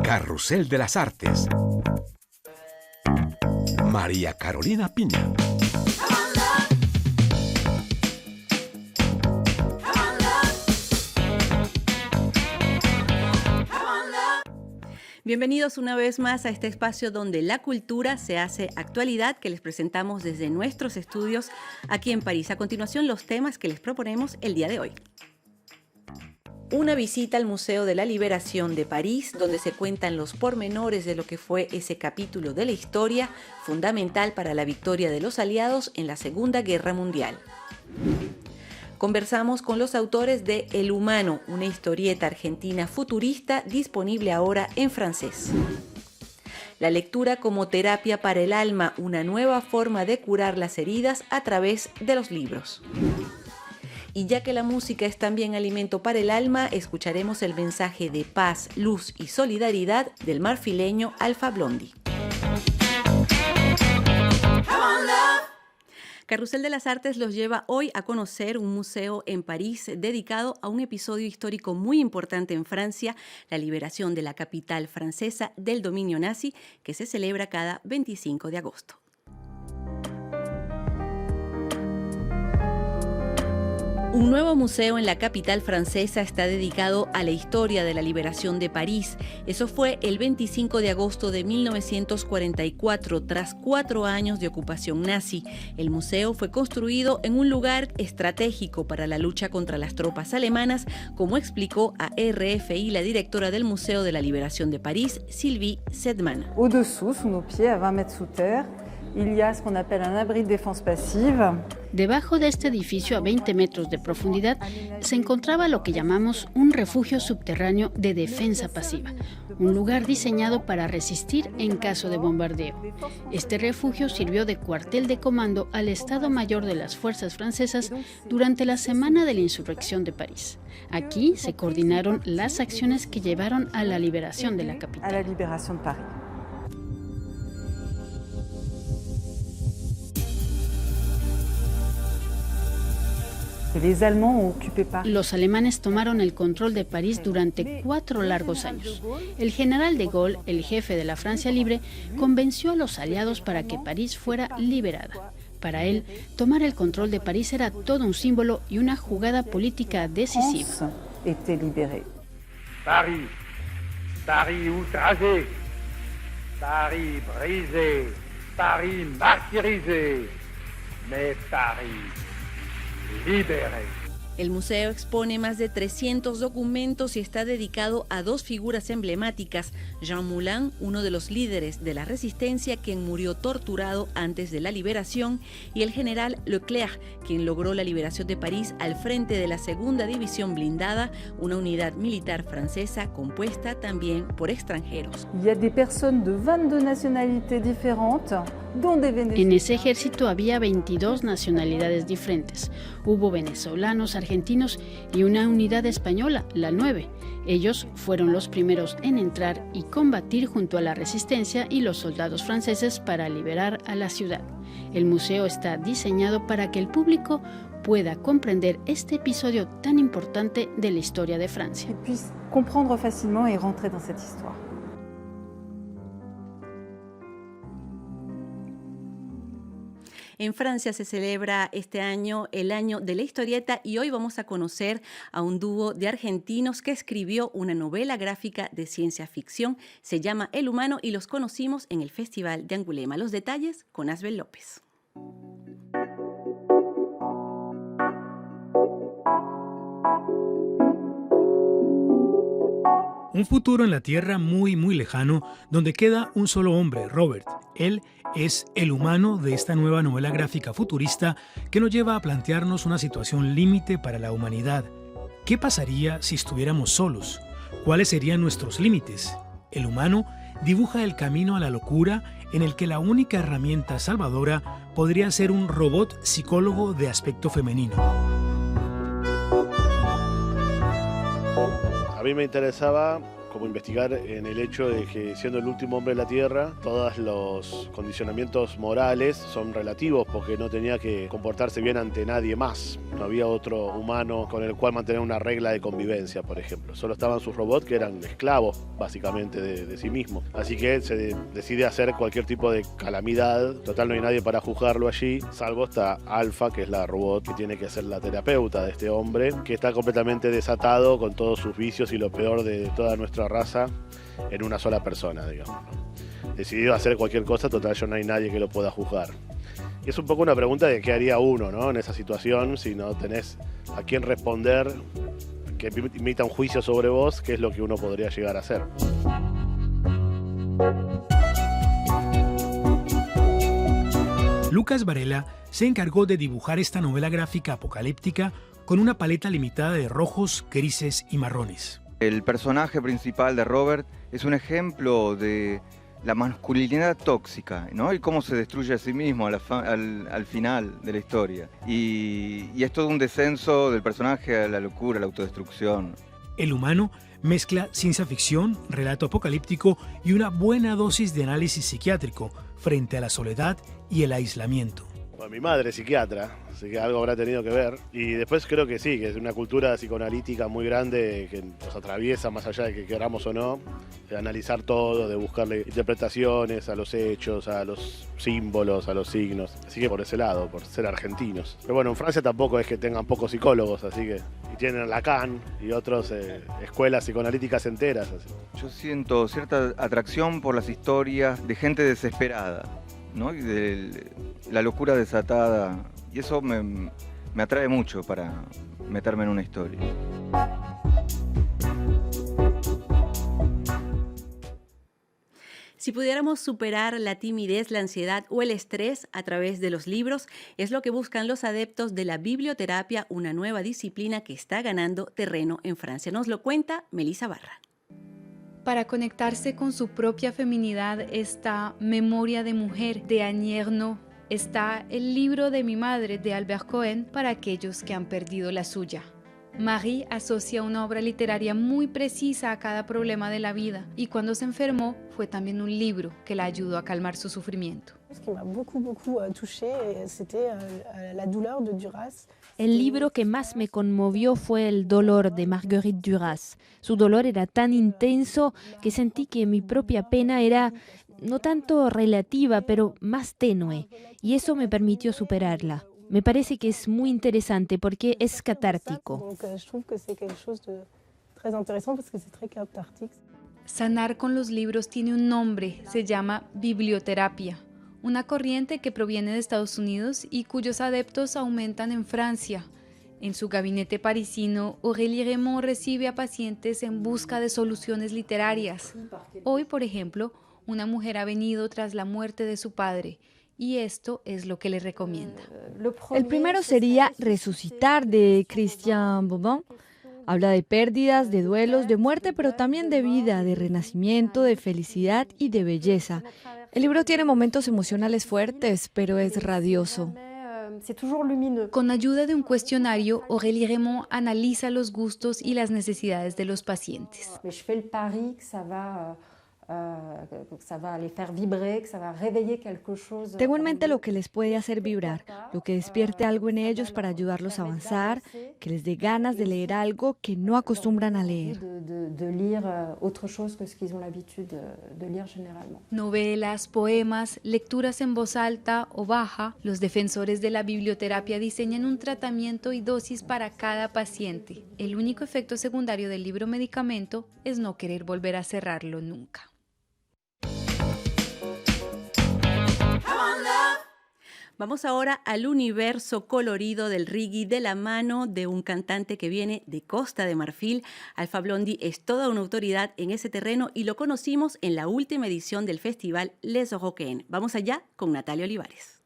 Carrusel de las Artes. María Carolina Piña. Bienvenidos una vez más a este espacio donde la cultura se hace actualidad, que les presentamos desde nuestros estudios aquí en París. A continuación, los temas que les proponemos el día de hoy. Una visita al Museo de la Liberación de París, donde se cuentan los pormenores de lo que fue ese capítulo de la historia fundamental para la victoria de los aliados en la Segunda Guerra Mundial. Conversamos con los autores de El Humano, una historieta argentina futurista disponible ahora en francés. La lectura como terapia para el alma, una nueva forma de curar las heridas a través de los libros. Y ya que la música es también alimento para el alma, escucharemos el mensaje de paz, luz y solidaridad del marfileño Alpha Blondy. Carrusel de las Artes los lleva hoy a conocer un museo en París dedicado a un episodio histórico muy importante en Francia, la liberación de la capital francesa del dominio nazi, que se celebra cada 25 de agosto. Un nuevo museo en la capital francesa está dedicado a la historia de la liberación de París. Eso fue el 25 de agosto de 1944, tras 4 años de ocupación nazi. El museo fue construido en un lugar estratégico para la lucha contra las tropas alemanas, como explicó a RFI la directora del Museo de la Liberación de París, Sylvie Sedman. Au-dessous, sous nos pieds, à 20 mètres sous terre, il y a ce qu'on appelle un abri de défense passive. Debajo de este edificio a 20 metros de profundidad se encontraba lo que llamamos un refugio subterráneo de defensa pasiva, un lugar diseñado para resistir en caso de bombardeo. Este refugio sirvió de cuartel de comando al Estado Mayor de las Fuerzas Francesas durante la semana de la insurrección de París. Aquí se coordinaron las acciones que llevaron a la liberación de la capital. Los alemanes tomaron el control de París durante 4 largos años. El general de Gaulle, el jefe de la Francia Libre, convenció a los aliados para que París fuera liberada. Para él, tomar el control de París era todo un símbolo y una jugada política decisiva. Paris, Paris outragé, Paris brisé, Paris martyrisé, mais Paris libéré. El museo expone más de 300 documentos y está dedicado a 2 figuras emblemáticas. Jean Moulin, uno de los líderes de la resistencia, quien murió torturado antes de la liberación, y el general Leclerc, quien logró la liberación de París al frente de la Segunda División Blindada, una unidad militar francesa compuesta también por extranjeros. En ese ejército había 22 nacionalidades diferentes. Hubo venezolanos, argentinos y una unidad española, la 9. Ellos fueron los primeros en entrar y combatir junto a la resistencia y los soldados franceses para liberar a la ciudad. El museo está diseñado para que el público pueda comprender este episodio tan importante de la historia de Francia. Que puisse comprendre facilement et rentrer dans cette histoire. En Francia se celebra este año el Año de la Historieta y hoy vamos a conocer a un dúo de argentinos que escribió una novela gráfica de ciencia ficción. Se llama El Humano y los conocimos en el Festival de Angulema. Los detalles con Asbel López. Un futuro en la Tierra muy lejano, donde queda un solo hombre, Robert. Él es el humano de esta nueva novela gráfica futurista que nos lleva a plantearnos una situación límite para la humanidad. ¿Qué pasaría si estuviéramos solos? ¿Cuáles serían nuestros límites? El humano dibuja el camino a la locura en el que la única herramienta salvadora podría ser un robot psicólogo de aspecto femenino. A mí me interesaba como investigar en el hecho de que siendo el último hombre de la Tierra, todos los condicionamientos morales son relativos porque no tenía que comportarse bien ante nadie más. No había otro humano con el cual mantener una regla de convivencia, por ejemplo. Solo estaban sus robots que eran esclavos básicamente de sí mismos. Así que se decide hacer cualquier tipo de calamidad. Total, no hay nadie para juzgarlo allí, salvo esta Alpha, que es la robot que tiene que ser la terapeuta de este hombre, que está completamente desatado con todos sus vicios y lo peor de toda nuestra raza en una sola persona, digamos, ¿no? Decidido a hacer cualquier cosa, total, ya no hay nadie que lo pueda juzgar. Y es un poco una pregunta de qué haría uno, ¿no?, en esa situación, si no tenés a quién responder, que emita un juicio sobre vos, qué es lo que uno podría llegar a hacer. Lucas Varela se encargó de dibujar esta novela gráfica apocalíptica con una paleta limitada de rojos, grises y marrones. El personaje principal de Robert es un ejemplo de la masculinidad tóxica, ¿no? Y cómo se destruye a sí mismo al final de la historia. Y es todo un descenso del personaje a la locura, a la autodestrucción. El humano mezcla ciencia ficción, relato apocalíptico y una buena dosis de análisis psiquiátrico frente a la soledad y el aislamiento. Bueno, mi madre es psiquiatra, así que algo habrá tenido que ver. Y después creo que sí, que es una cultura psicoanalítica muy grande que nos atraviesa más allá de que queramos o no, de analizar todo, de buscarle interpretaciones a los hechos, a los símbolos, a los signos. Así que por ese lado, por ser argentinos. Pero bueno, en Francia tampoco es que tengan pocos psicólogos, así que... Y tienen Lacan y otras escuelas psicoanalíticas enteras. Así. Yo siento cierta atracción por las historias de gente desesperada, ¿no? Y de la locura desatada, y eso me atrae mucho para meterme en una historia. Si pudiéramos superar la timidez, la ansiedad o el estrés a través de los libros, es lo que buscan los adeptos de la biblioterapia, una nueva disciplina que está ganando terreno en Francia. Nos lo cuenta Melissa Barra. Para conectarse con su propia feminidad está Memoria de mujer de Annie Ernaux. Está El libro de mi madre de Albert Cohen para aquellos que han perdido la suya. Marie asocia una obra literaria muy precisa a cada problema de la vida y cuando se enfermó fue también un libro que la ayudó a calmar su sufrimiento. El libro que más me conmovió fue El dolor de Marguerite Duras. Su dolor era tan intenso que sentí que mi propia pena era no tanto relativa, pero más tenue, y eso me permitió superarla. Me parece que es muy interesante porque es catártico. Sanar con los libros tiene un nombre, se llama biblioterapia, una corriente que proviene de Estados Unidos y cuyos adeptos aumentan en Francia. En su gabinete parisino, Aurélie Reymond recibe a pacientes en busca de soluciones literarias. Hoy, por ejemplo, una mujer ha venido tras la muerte de su padre y esto es lo que le recomienda. El primero sería Resucitar de Christian Bobin. Habla de pérdidas, de duelos, de muerte, pero también de vida, de renacimiento, de felicidad y de belleza. El libro tiene momentos emocionales fuertes, pero es radioso. Con ayuda de un cuestionario, Aurélie Reymond analiza los gustos y las necesidades de los pacientes. Tengo en mente lo que les puede hacer vibrar, lo que despierte algo en ellos para ayudarlos a avanzar, que les dé ganas de leer algo que no acostumbran a leer. Novelas, poemas, lecturas en voz alta o baja, los defensores de la biblioterapia diseñan un tratamiento y dosis para cada paciente. El único efecto secundario del libro medicamento es no querer volver a cerrarlo nunca. Vamos ahora al universo colorido del reggae de la mano de un cantante que viene de Costa de Marfil. Alpha Blondy es toda una autoridad en ese terreno y lo conocimos en la última edición del festival Les Eurocaines. Vamos allá con Natalia Olivares.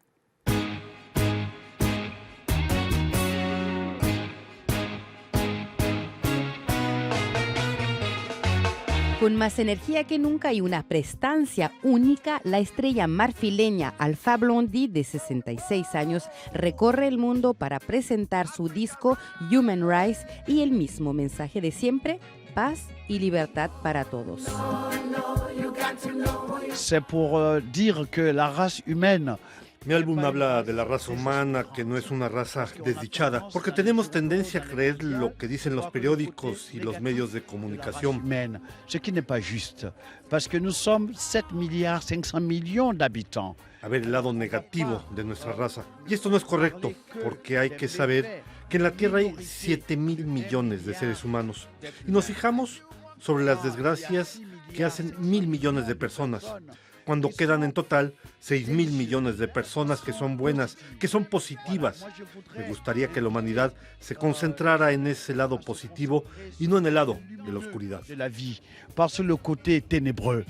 Con más energía que nunca y una prestancia única, la estrella marfileña Alpha Blondy, de 66 años, recorre el mundo para presentar su disco Human Rise y el mismo mensaje de siempre: paz y libertad para todos. C'est pour dire que la race humaine. Mi álbum habla de la raza humana, que no es una raza desdichada, porque tenemos tendencia a creer lo que dicen los periódicos y los medios de comunicación. Ce qui n'est pas juste, parce que nous sommes 7,5 milliards d'habitants. A ver el lado negativo de nuestra raza. Y esto no es correcto, porque hay que saber que en la Tierra hay 7,000 millones de seres humanos. Y nos fijamos sobre las desgracias que hacen 1,000 millones de personas, cuando quedan en total 6,000 millones de personas que son buenas, que son positivas. Me gustaría que la humanidad se concentrara en ese lado positivo y no en el lado de la oscuridad. De la vie, par le côté ténébreux.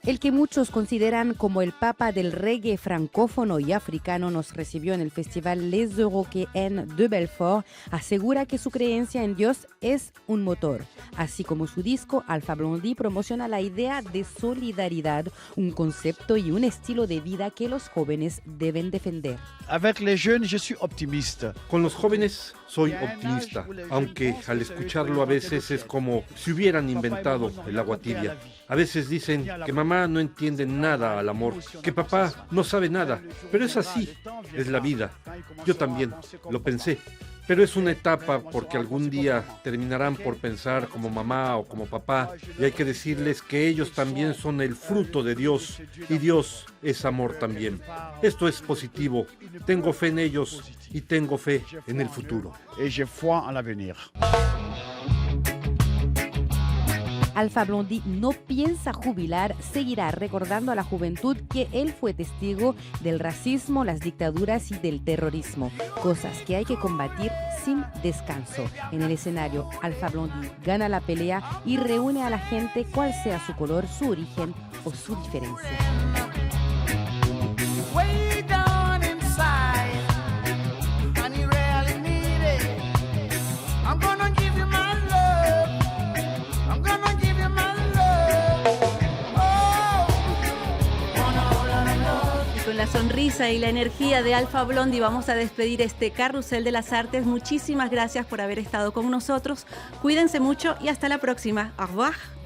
El que muchos consideran como el papa del reggae francófono y africano nos recibió en el festival Les Européens de Belfort, asegura que su creencia en Dios es un motor. Así como su disco, Alpha Blondy promociona la idea de solidaridad, un concepto y un estilo de vida que los jóvenes deben defender. Avec les jeunes, je suis optimiste. Con los jóvenes soy optimista, aunque al escucharlo a veces es como si hubieran inventado el agua tibia. A veces dicen que mamá no entiende nada al amor, que papá no sabe nada, pero es así, es la vida. Yo también lo pensé, pero es una etapa porque algún día terminarán por pensar como mamá o como papá y hay que decirles que ellos también son el fruto de Dios y Dios es amor también. Esto es positivo, tengo fe en ellos y tengo fe en el futuro. Et j'ai foi en l'avenir. Alpha Blondy no piensa jubilar, seguirá recordando a la juventud que él fue testigo del racismo, las dictaduras y del terrorismo, cosas que hay que combatir sin descanso. En el escenario, Alpha Blondy gana la pelea y reúne a la gente cual sea su color, su origen o su diferencia. Con la sonrisa y la energía de Alpha Blondy vamos a despedir este Carrusel de las Artes. Muchísimas gracias por haber estado con nosotros. Cuídense mucho y hasta la próxima. Au revoir.